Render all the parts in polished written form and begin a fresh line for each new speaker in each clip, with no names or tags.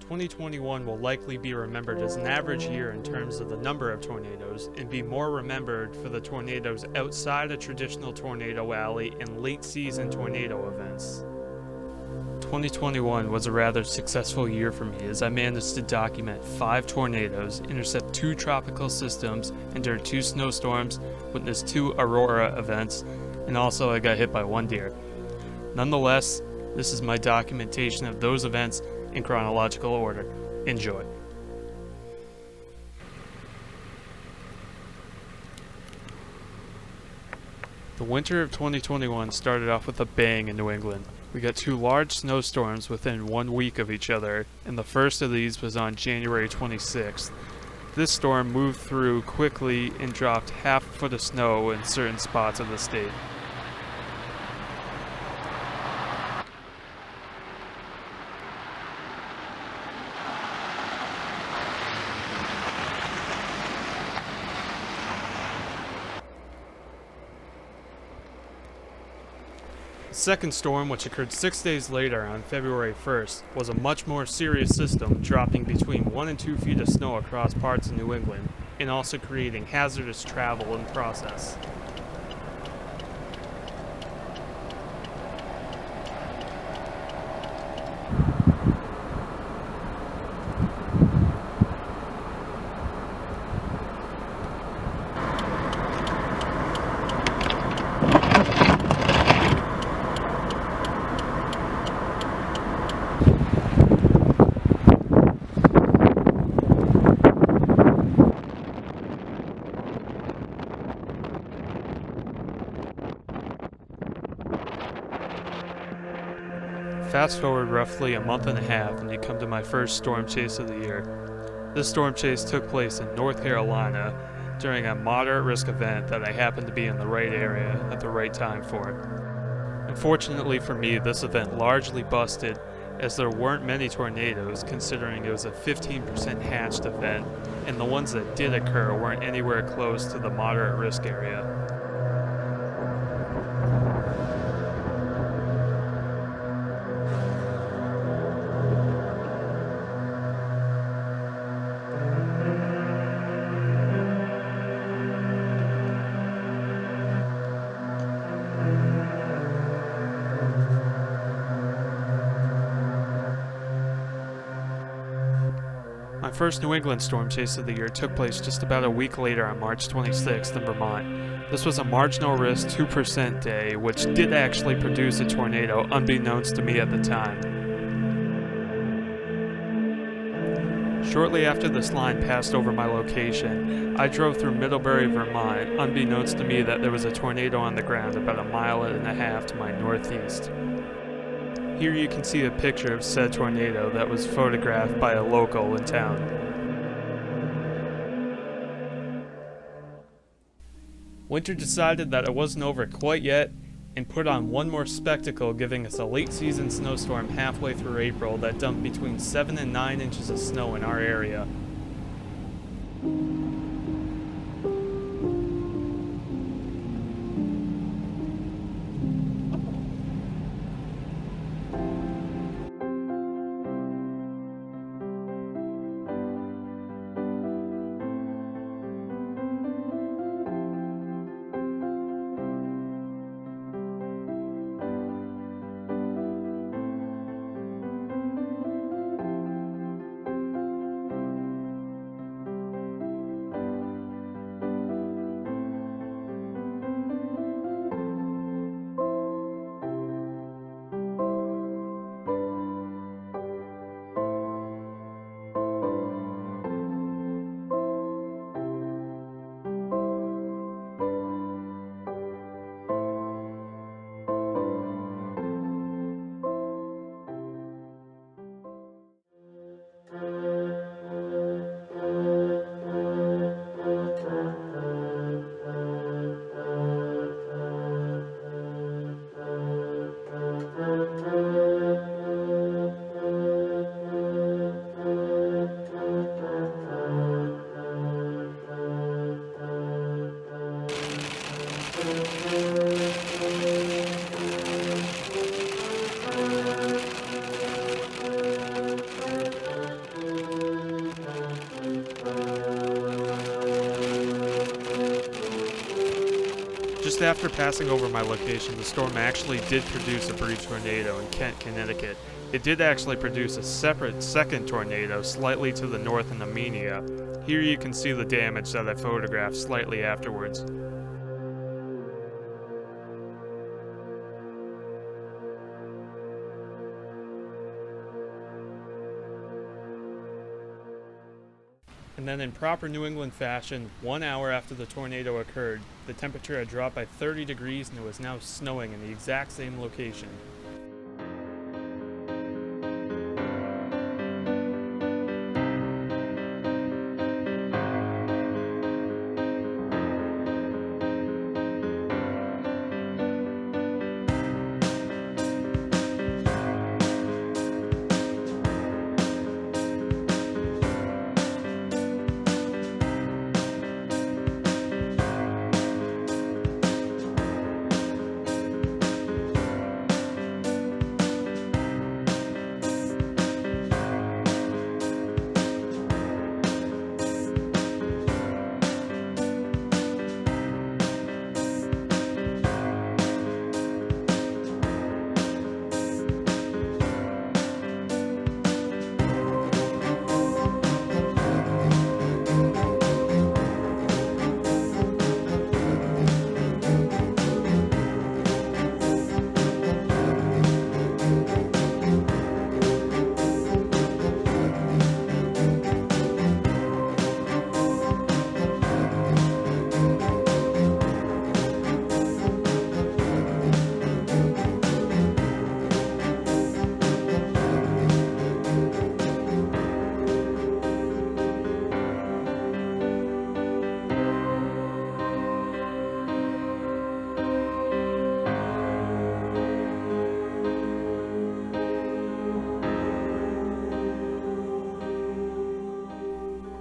2021 will likely be remembered as an average year in terms of the number of tornadoes and be more remembered for the tornadoes outside a traditional tornado alley and late season tornado events. 2021 was a rather successful year for me as I managed to document 5 tornadoes, intercept 2 tropical systems, endure 2 snowstorms, witness 2 Aurora events, and also I got hit by 1 deer. Nonetheless, this is my documentation of those events in chronological order. Enjoy. The winter of 2021 started off with a bang in New England. We got 2 large snowstorms within 1 week of each other, and the first of these was on January 26th. This storm moved through quickly and dropped half a foot of snow in certain spots of the state. The second storm, which occurred 6 days later on February 1st, was a much more serious system, dropping between 1 and 2 feet of snow across parts of New England, and also creating hazardous travel in the process. Fast forward roughly a month and a half and you come to my first storm chase of the year. This storm chase took place in North Carolina during a moderate risk event that I happened to be in the right area at the right time for. Unfortunately for me, this event largely busted as there weren't many tornadoes considering it was a 15% hatched event, and the ones that did occur weren't anywhere close to the moderate risk area. My first New England storm chase of the year took place just about a week later on March 26th in Vermont. This was a marginal risk 2% day, which did actually produce a tornado unbeknownst to me at the time. Shortly after this line passed over my location, I drove through Middlebury, Vermont, unbeknownst to me that there was a tornado on the ground about a mile and a half to my northeast. Here you can see a picture of said tornado that was photographed by a local in town. Winter decided that it wasn't over quite yet and put on one more spectacle, giving us a late season snowstorm halfway through April that dumped between 7 and 9 inches of snow in our area. Just after passing over my location, the storm actually did produce a brief tornado in Kent, Connecticut. It did actually produce a separate second tornado slightly to the north in Armenia. Here you can see the damage that I photographed slightly afterwards. And then in proper New England fashion, 1 hour after the tornado occurred, the temperature had dropped by 30 degrees and it was now snowing in the exact same location.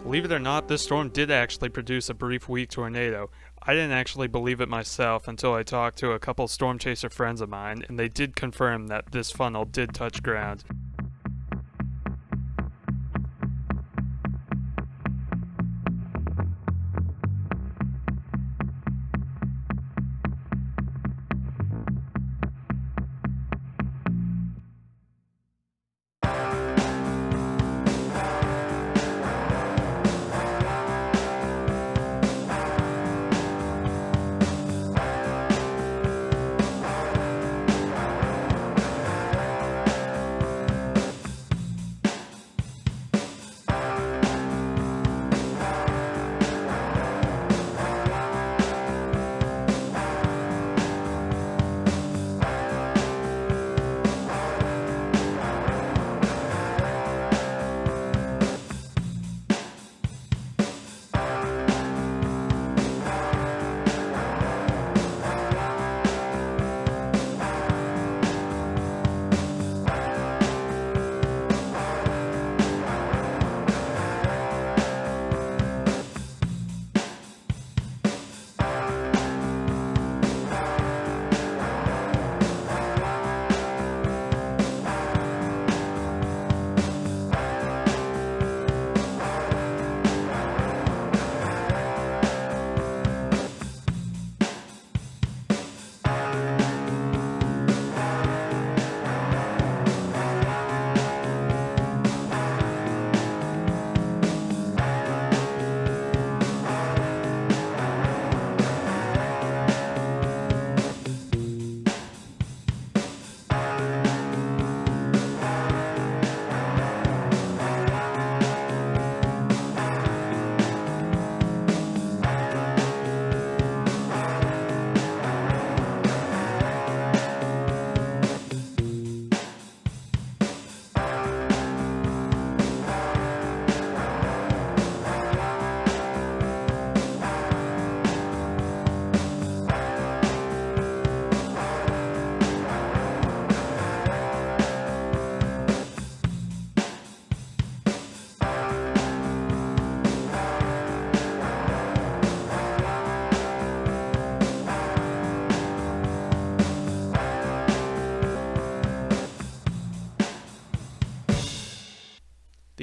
Believe it or not, this storm did actually produce a brief weak tornado. I didn't actually believe it myself until I talked to a couple storm chaser friends of mine, and they did confirm that this funnel did touch ground.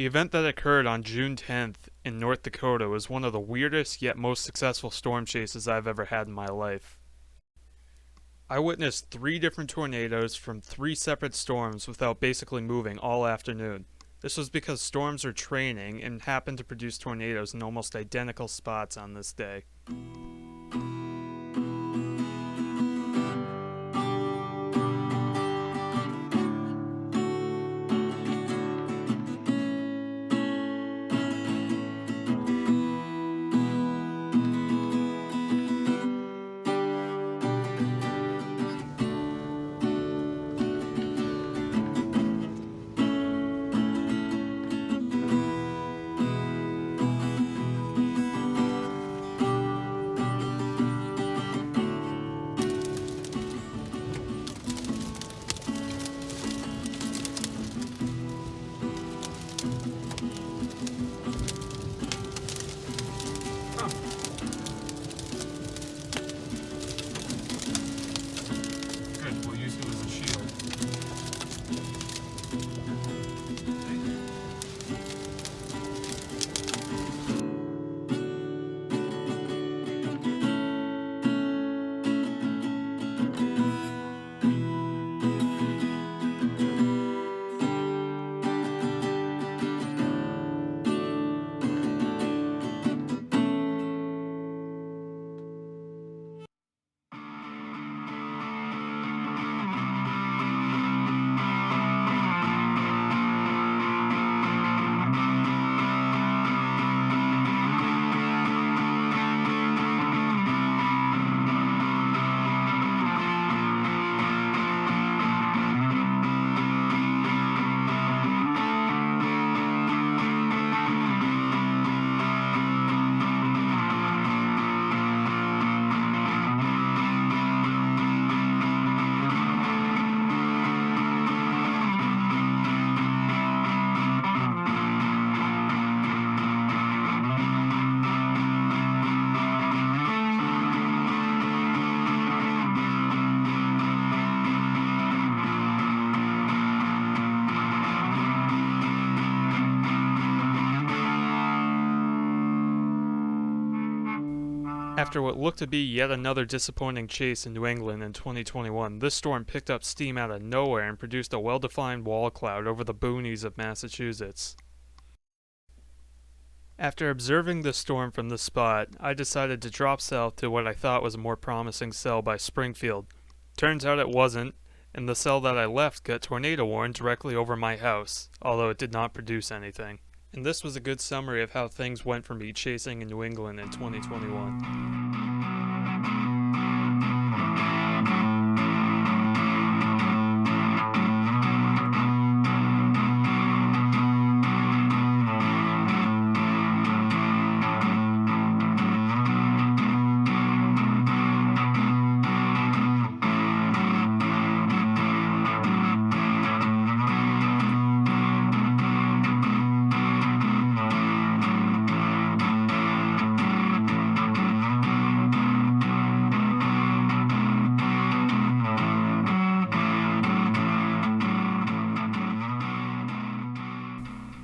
The event that occurred on June 10th in North Dakota was one of the weirdest yet most successful storm chases I've ever had in my life. I witnessed 3 different tornadoes from 3 separate storms without basically moving all afternoon. This was because storms are training and happened to produce tornadoes in almost identical spots on this day. Good, we'll use it as a shield. After what looked to be yet another disappointing chase in New England in 2021, this storm picked up steam out of nowhere and produced a well-defined wall cloud over the boonies of Massachusetts. After observing the storm from this spot, I decided to drop south to what I thought was a more promising cell by Springfield. Turns out it wasn't, and the cell that I left got tornado warned directly over my house, although it did not produce anything. And this was a good summary of how things went for me chasing in New England in 2021.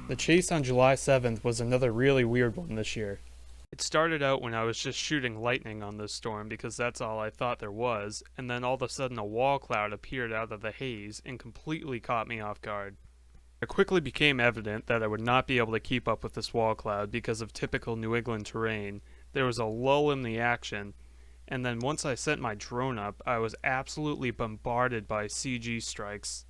The chase on July 7th was another really weird one this year. It started out when I was just shooting lightning on this storm because that's all I thought there was, and then all of a sudden a wall cloud appeared out of the haze and completely caught me off guard. It quickly became evident that I would not be able to keep up with this wall cloud because of typical New England terrain. There was a lull in the action, and then once I sent my drone up, I was absolutely bombarded by CG strikes.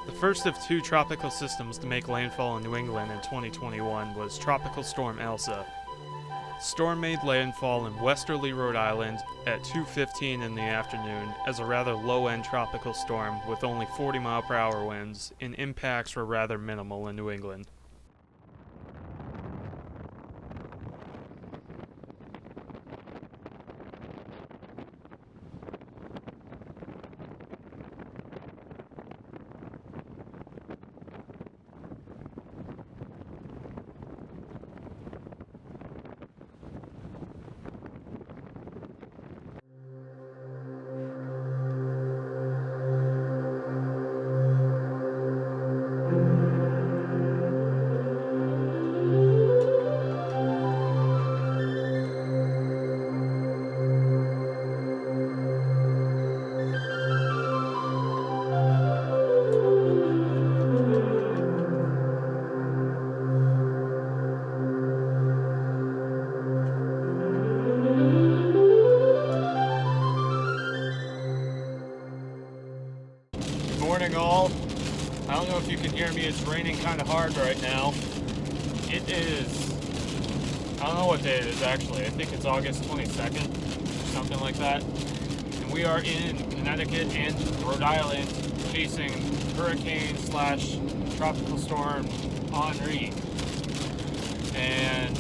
The first of 2 tropical systems to make landfall in New England in 2021 was Tropical Storm Elsa. Storm made landfall in westerly Rhode Island at 2:15 in the afternoon as a rather low-end tropical storm with only 40-mile-per-hour winds, and impacts were rather minimal in New England. Morning all. I don't know if you can hear me, it's raining kind of hard right now. It is, I don't know what day it is actually, I think it's August 22nd, something like that. And we are in Connecticut and Rhode Island facing hurricane/tropical storm Henri. And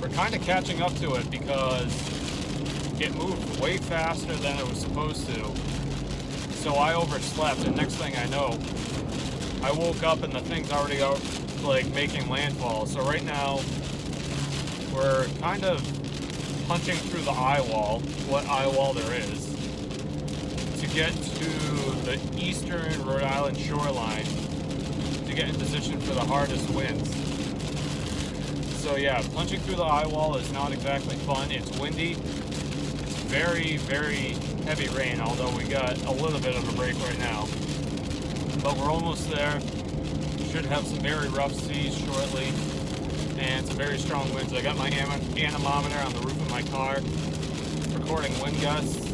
we're kind of catching up to it because it moved way faster than it was supposed to. So I overslept, and next thing I know, I woke up and the thing's already out, like, making landfall. So right now, we're kind of punching through the eye wall, what eye wall there is, to get to the eastern Rhode Island shoreline to get in position for the hardest winds. So yeah, punching through the eye wall is not exactly fun. It's windy. It's very, very heavy rain, although we got a little bit of a break right now. But we're almost there. Should have some very rough seas shortly and some very strong winds. I got my anemometer on the roof of my car recording wind gusts.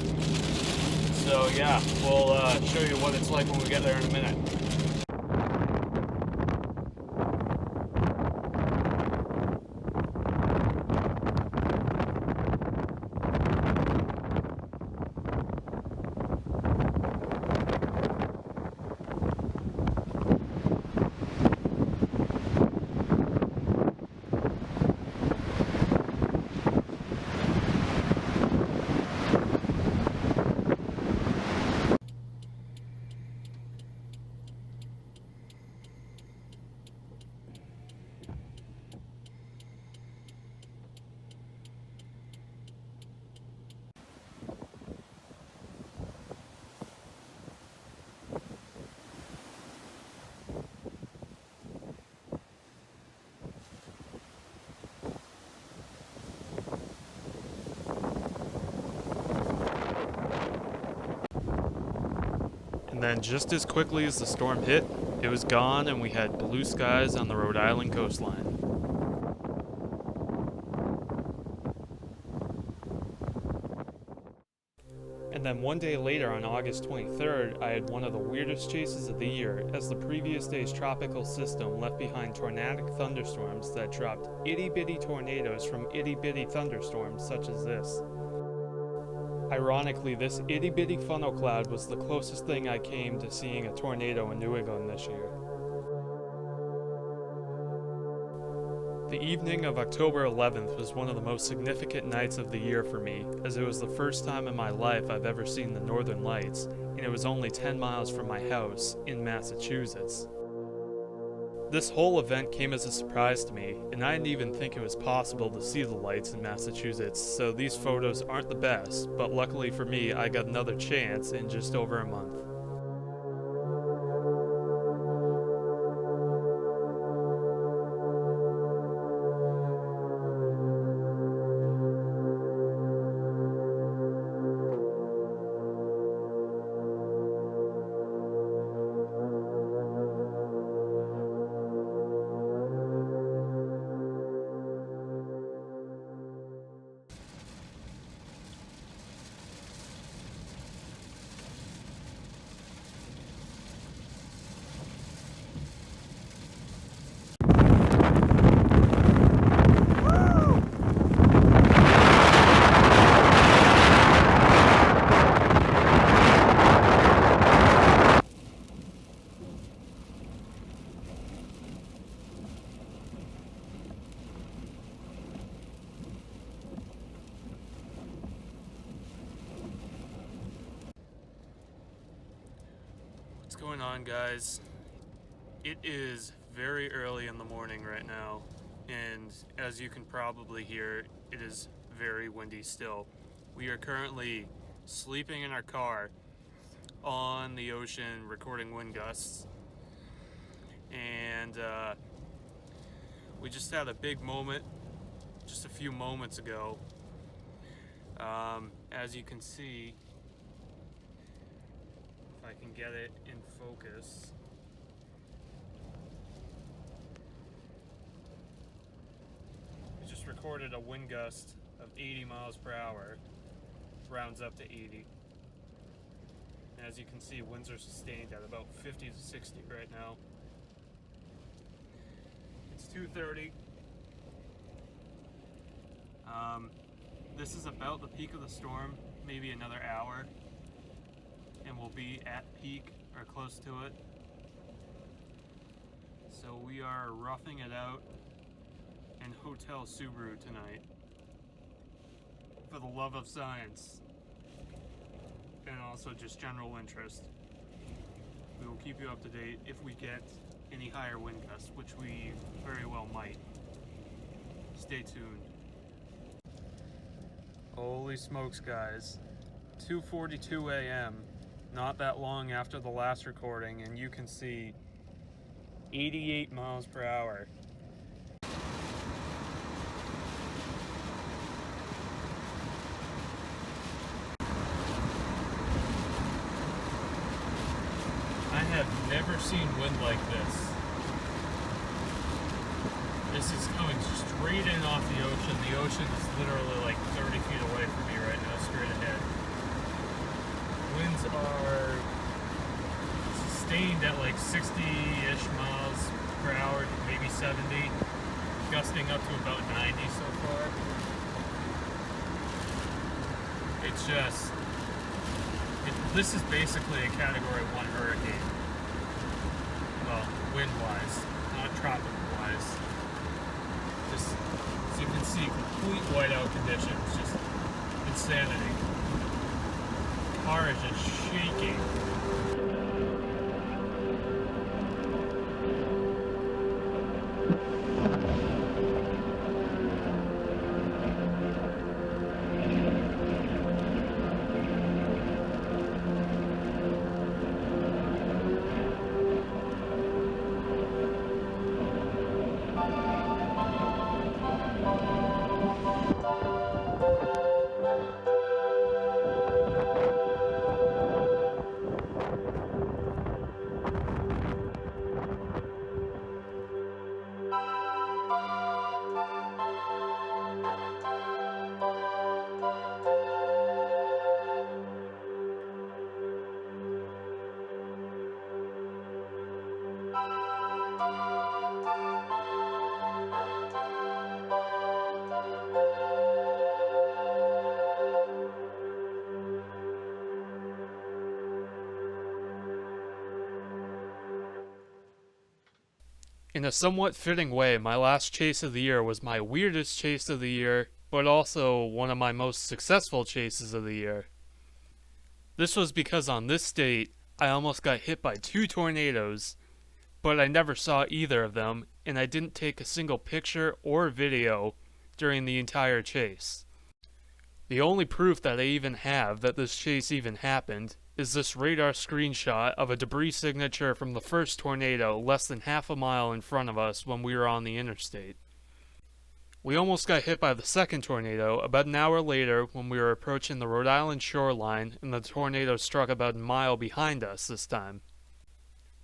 So yeah, we'll show you what it's like when we get there in a minute. And then just as quickly as the storm hit, it was gone and we had blue skies on the Rhode Island coastline. And then one day later on August 23rd, I had one of the weirdest chases of the year as the previous day's tropical system left behind tornadic thunderstorms that dropped itty-bitty tornadoes from itty-bitty thunderstorms such as this. Ironically, this itty-bitty funnel cloud was the closest thing I came to seeing a tornado in New England this year. The evening of October 11th was one of the most significant nights of the year for me, as it was the first time in my life I've ever seen the Northern Lights, and it was only 10 miles from my house in Massachusetts. This whole event came as a surprise to me, and I didn't even think it was possible to see the lights in Massachusetts, so these photos aren't the best, but luckily for me, I got another chance in just over a month. going on, guys? It is very early in the morning right now, and as you can probably hear, it is very windy still. We are currently sleeping in our car on the ocean recording wind gusts, and we just had a big moment just a few moments ago. As you can see, if I can get it in focus, we just recorded a wind gust of 80 miles per hour, rounds up to 80. And as you can see, winds are sustained at about 50 to 60 right now. It's 2:30. This is about the peak of the storm, maybe another hour, and we'll be at peak or close to it. So we are roughing it out in Hotel Subaru tonight for the love of science and also just general interest. We will keep you up to date if we get any higher wind gusts, which we very well might. Stay tuned. Holy smokes, guys. 2:42 a.m. Not that long after the last recording, and you can see 88 miles per hour. I have never seen wind like this. This is coming straight in off the ocean. The ocean is literally like 30 feet away from me right now, straight ahead. Winds are sustained at like 60-ish miles per hour, maybe 70, gusting up to about 90 so far. It's just, this is basically a Category 1 hurricane. Well, wind-wise, not tropical-wise. Just, as you can see, complete whiteout conditions, just insanity. The car is just shaking. In a somewhat fitting way, my last chase of the year was my weirdest chase of the year, but also one of my most successful chases of the year. This was because on this date, I almost got hit by 2 tornadoes, but I never saw either of them, and I didn't take a single picture or video during the entire chase. The only proof that I even have that this chase even happened is this radar screenshot of a debris signature from the first tornado less than half a mile in front of us when we were on the interstate. We almost got hit by the second tornado about an hour later when we were approaching the Rhode Island shoreline, and the tornado struck about a mile behind us this time.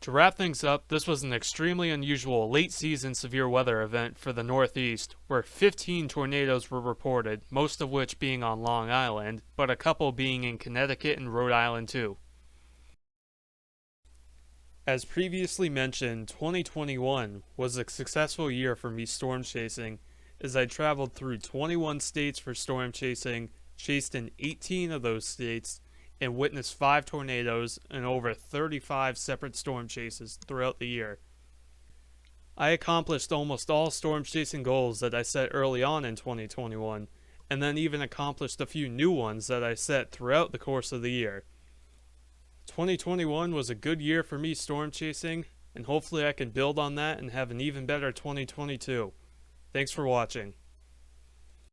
To wrap things up, this was an extremely unusual late-season severe weather event for the Northeast, where 15 tornadoes were reported, most of which being on Long Island, but a couple being in Connecticut and Rhode Island too. As previously mentioned, 2021 was a successful year for me storm chasing, as I traveled through 21 states for storm chasing, chased in 18 of those states, and witnessed 5 tornadoes and over 35 separate storm chases throughout the year. I accomplished almost all storm chasing goals that I set early on in 2021, and then even accomplished a few new ones that I set throughout the course of the year. 2021 was a good year for me storm chasing, and hopefully I can build on that and have an even better 2022. Thanks for watching.